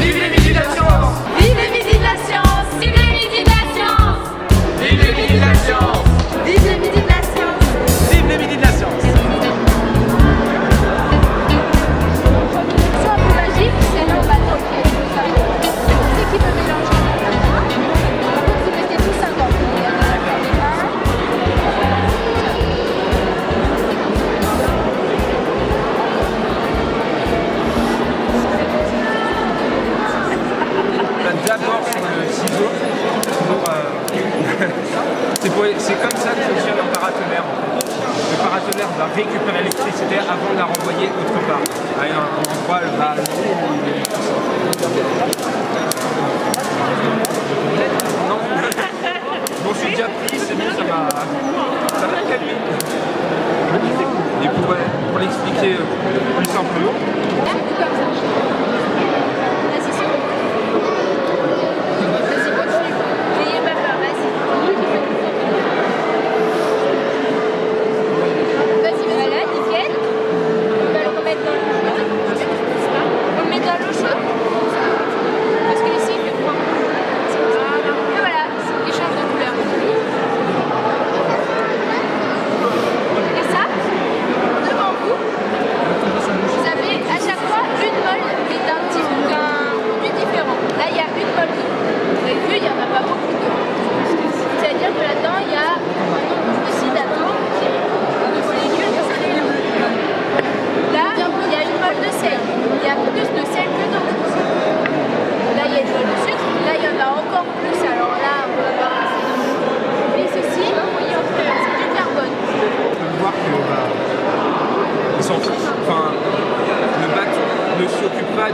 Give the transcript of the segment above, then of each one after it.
Vive les midis de la science! Vive les midis de la science! Vive les midis de la science! Vive les midis de la science! Vive les midis de la science! Vive les midis de la science! C'est un peu magique, c'est nos bateaux qui est tout ça. C'est qui peut mélanger. Vous mettez tout ça dans D'abord sur le ciseau, c'est comme ça que fonctionne un paratonnerre. Le paratonnerre va récupérer l'électricité avant de la renvoyer autre part. À un endroit, elle va... Non, bon, je suis déjà pris, c'est bon, ça m'a calmé. Et pour l'expliquer plus simplement,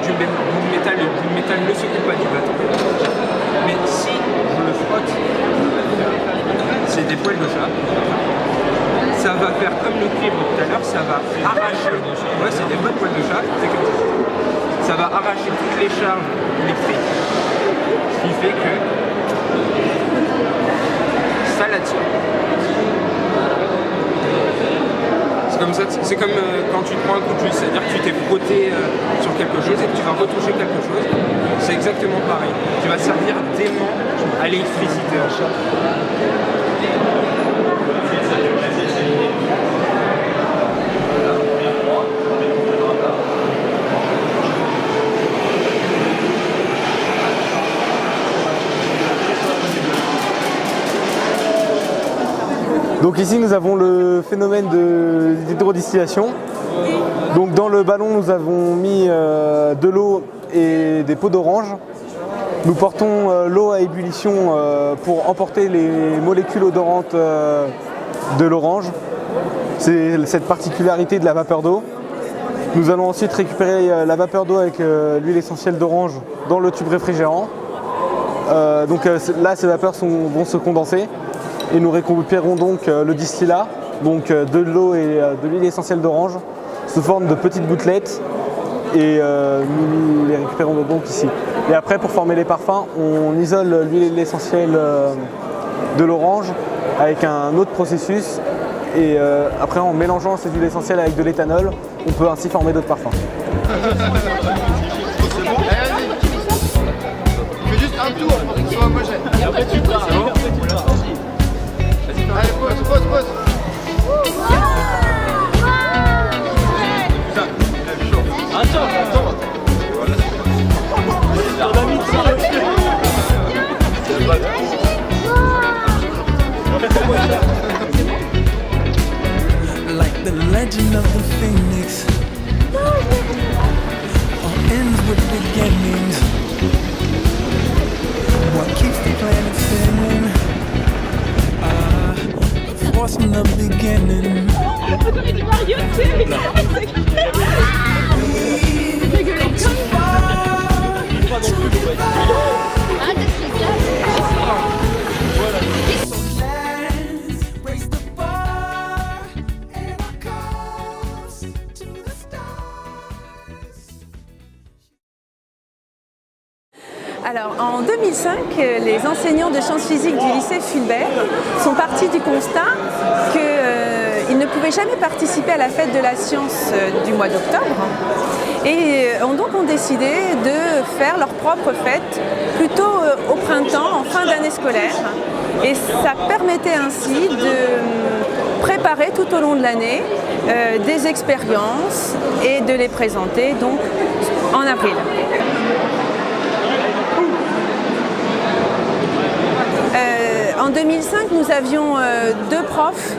du métal ne s'occupe pas du bateau. Mais si je le frotte, c'est des poils de chat, ça va faire comme le cuivre tout à l'heure, ça va arracher, ouais c'est des vrais poils de chat, c'est comme ça. Ça va arracher toutes les charges électriques, ce qui fait que ça l'attire. C'est comme quand tu te prends un coup de jus, c'est-à-dire que tu t'es frotté sur quelque chose et que tu vas retoucher quelque chose. C'est exactement pareil. Tu vas servir d'aimant à l'électricité. Donc ici nous avons le phénomène d'hydrodistillation. Donc dans le ballon nous avons mis de l'eau et des peaux d'orange. Nous portons l'eau à ébullition pour emporter les molécules odorantes de l'orange. C'est cette particularité de la vapeur d'eau. Nous allons ensuite récupérer la vapeur d'eau avec l'huile essentielle d'orange dans le tube réfrigérant. Donc là ces vapeurs vont se condenser. Et nous récupérons donc le distillat, donc de l'eau et de l'huile essentielle d'orange, sous forme de petites gouttelettes, et nous les récupérons donc ici. Et après, pour former les parfums, on isole l'huile essentielle de l'orange avec un autre processus, et après en mélangeant ces huiles essentielles avec de l'éthanol, on peut ainsi former d'autres parfums. Fais juste un tour pour qu'il soit homogène. Et après tu pars. Allez, pause. Attends. On a mis ça. Like the legend of the phoenix, all ends with beginnings. What keeps the planet spinning? The force from the beginning. Alors, en 2005, les enseignants de sciences physiques du lycée Fulbert sont partis du constat qu'ils ils ne pouvaient jamais participer à la fête de la science du mois d'octobre et ont donc décidé de faire leur propre fête plutôt au printemps, en fin d'année scolaire. Et ça permettait ainsi de préparer tout au long de l'année des expériences et de les présenter donc en avril. En 2005, nous avions deux profs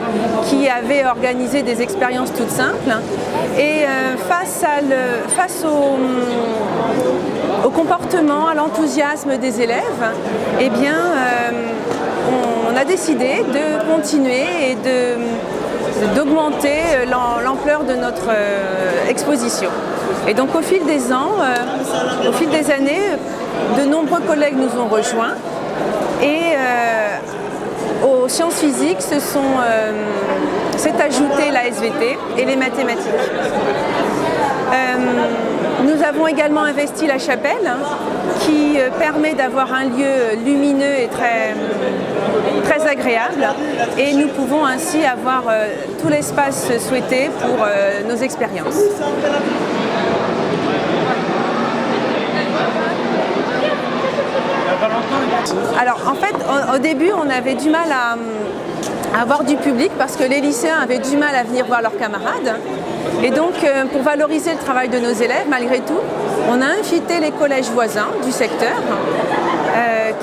qui avaient organisé des expériences toutes simples et face au comportement, à l'enthousiasme des élèves, eh bien, on a décidé de continuer et d'augmenter l'ampleur de notre exposition. Et donc au fil des ans, au fil des années, de nombreux collègues nous ont rejoints et aux sciences physiques s'est ajouté la SVT et les mathématiques. Nous avons également investi la chapelle qui permet d'avoir un lieu lumineux et très agréable et nous pouvons ainsi avoir tout l'espace souhaité pour nos expériences. Alors en fait, au début, on avait du mal à avoir du public parce que les lycéens avaient du mal à venir voir leurs camarades. Et donc, pour valoriser le travail de nos élèves, malgré tout, on a invité les collèges voisins du secteur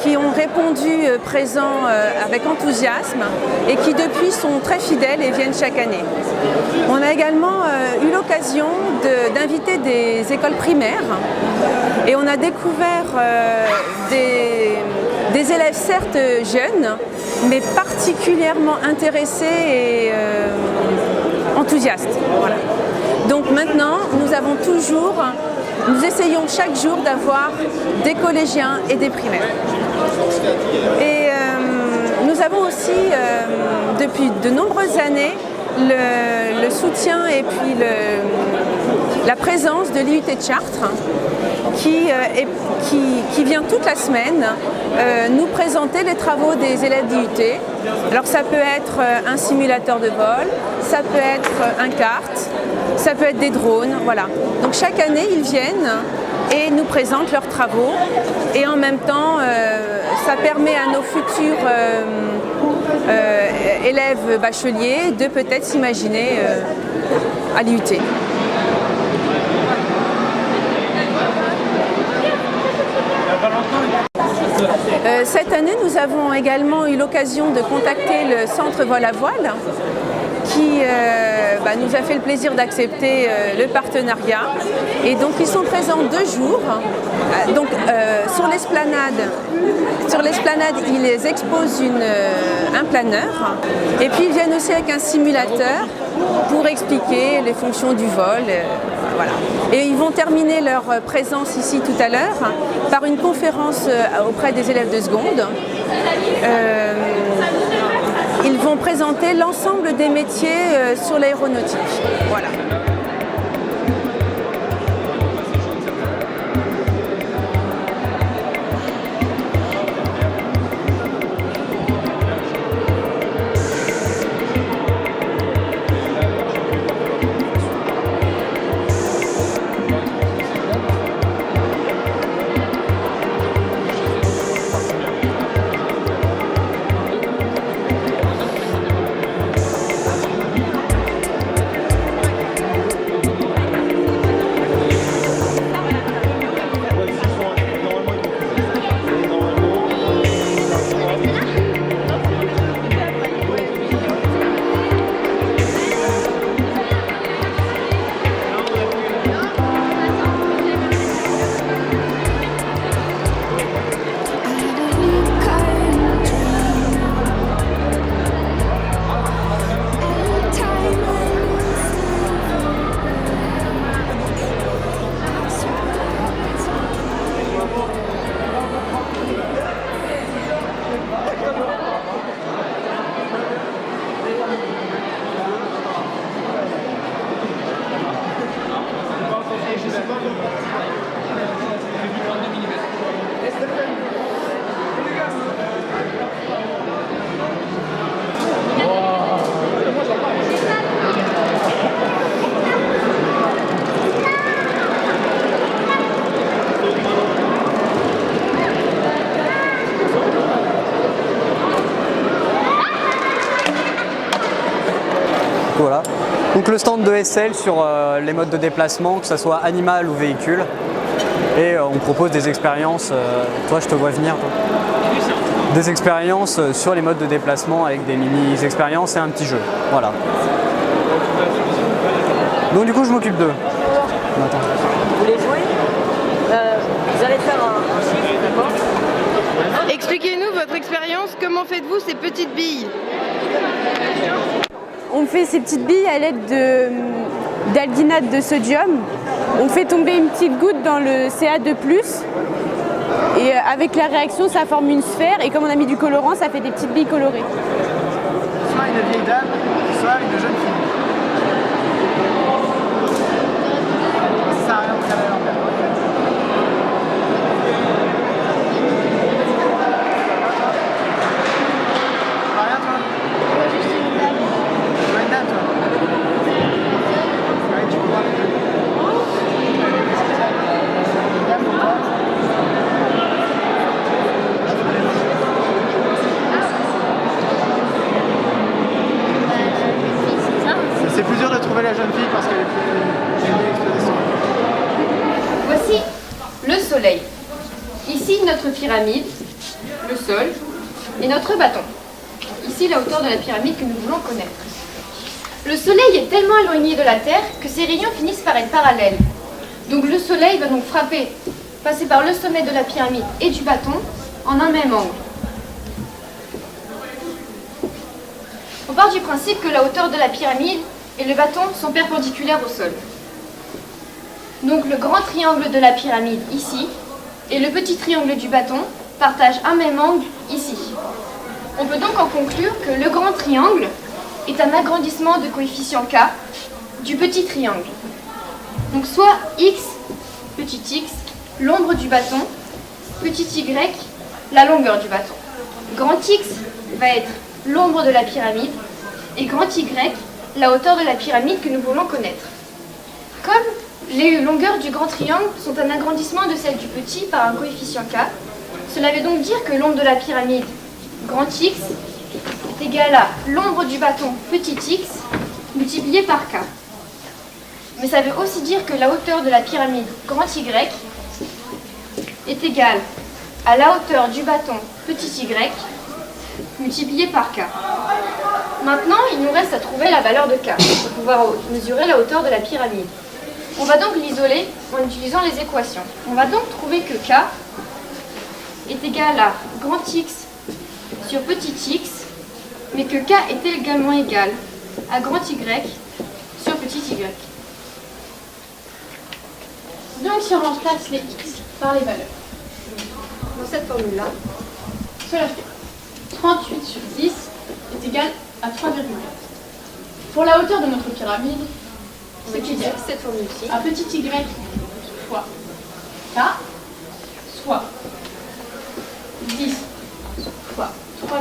qui ont répondu présents avec enthousiasme et qui depuis sont très fidèles et viennent chaque année. On a également eu l'occasion d'inviter des écoles primaires et on a découvert des élèves certes jeunes, mais particulièrement intéressés et enthousiastes. Voilà. Donc maintenant, nous essayons chaque jour d'avoir des collégiens et des primaires. Et nous avons aussi, depuis de nombreuses années, le soutien et puis la présence de l'IUT de Chartres qui vient toute la semaine nous présenter les travaux des élèves d'IUT. Alors ça peut être un simulateur de vol, ça peut être un kart, ça peut être des drones, voilà. Donc chaque année ils viennent et nous présentent leurs travaux et en même temps ça permet à nos futurs élèves bacheliers de peut-être s'imaginer à l'IUT. Cette année, nous avons également eu l'occasion de contacter le centre Vol à Voile qui nous a fait le plaisir d'accepter le partenariat. Et donc ils sont présents 2 jours. Donc sur l'esplanade, ils exposent un planeur. Et puis ils viennent aussi avec un simulateur pour expliquer les fonctions du vol. Voilà. Et ils vont terminer leur présence ici tout à l'heure par une conférence auprès des élèves de seconde. Ils vont présenter l'ensemble des métiers sur l'aéronautique. Voilà. Donc le stand de SL sur les modes de déplacement, que ce soit animal ou véhicule. Et on propose des expériences, toi je te vois venir, toi. Des expériences sur les modes de déplacement avec des mini-expériences et un petit jeu. Voilà. Donc du coup je m'occupe d'eux. Attends. Vous voulez jouer Vous allez faire un chiffre, d'accord? Expliquez-nous votre expérience, comment faites-vous ces petites billes? On fait ces petites billes à l'aide d'alginate de sodium. On fait tomber une petite goutte dans le Ca2+, et avec la réaction, ça forme une sphère, et comme on a mis du colorant, ça fait des petites billes colorées. Soit une vieille dame, soit une jeune fille. Ça sert à rien de faire la l'envers. Rien toi? Tu vois une dame toi? Ouais, tu peux voir les deux. Une dame pour toi? C'est plus dur de trouver la jeune fille parce qu'elle est plus exposition. Voici le soleil. Ici notre pyramide, le sol et notre bâton. Ici la hauteur de la pyramide que nous voulons connaître. Le soleil est tellement éloigné de la Terre que ses rayons finissent par être parallèles. Donc le soleil va donc passer par le sommet de la pyramide et du bâton en un même angle. On part du principe que la hauteur de la pyramide et le bâton sont perpendiculaires au sol. Donc le grand triangle de la pyramide ici et le petit triangle du bâton partagent un même angle ici. On peut donc en conclure que le grand triangle est un agrandissement de coefficient k du petit triangle. Donc soit x, petit x, l'ombre du bâton, petit y, la longueur du bâton. Grand X va être l'ombre de la pyramide et grand Y, la hauteur de la pyramide que nous voulons connaître. Comme les longueurs du grand triangle sont un agrandissement de celle du petit par un coefficient k, cela veut donc dire que l'ombre de la pyramide grand X est égale à l'ombre du bâton petit x multiplié par k. Mais ça veut aussi dire que la hauteur de la pyramide grand Y est égale à la hauteur du bâton petit y multiplié par k. Maintenant, il nous reste à trouver la valeur de k pour pouvoir mesurer la hauteur de la pyramide. On va donc l'isoler en utilisant les équations. On va donc trouver que k est égal à grand X sur petit x, mais que k est également égal à grand Y sur petit y. Donc si on remplace les x par les valeurs, Dans cette formule-là, cela fait 38 sur 10 est égal à 3,4. Pour la hauteur de notre pyramide, on va utiliser cette formule-ci. un petit y fois k, soit 10 fois 3,8,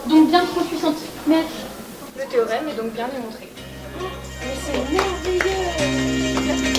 donc bien 38 cm. Le théorème est donc bien démontré. Mais c'est merveilleux!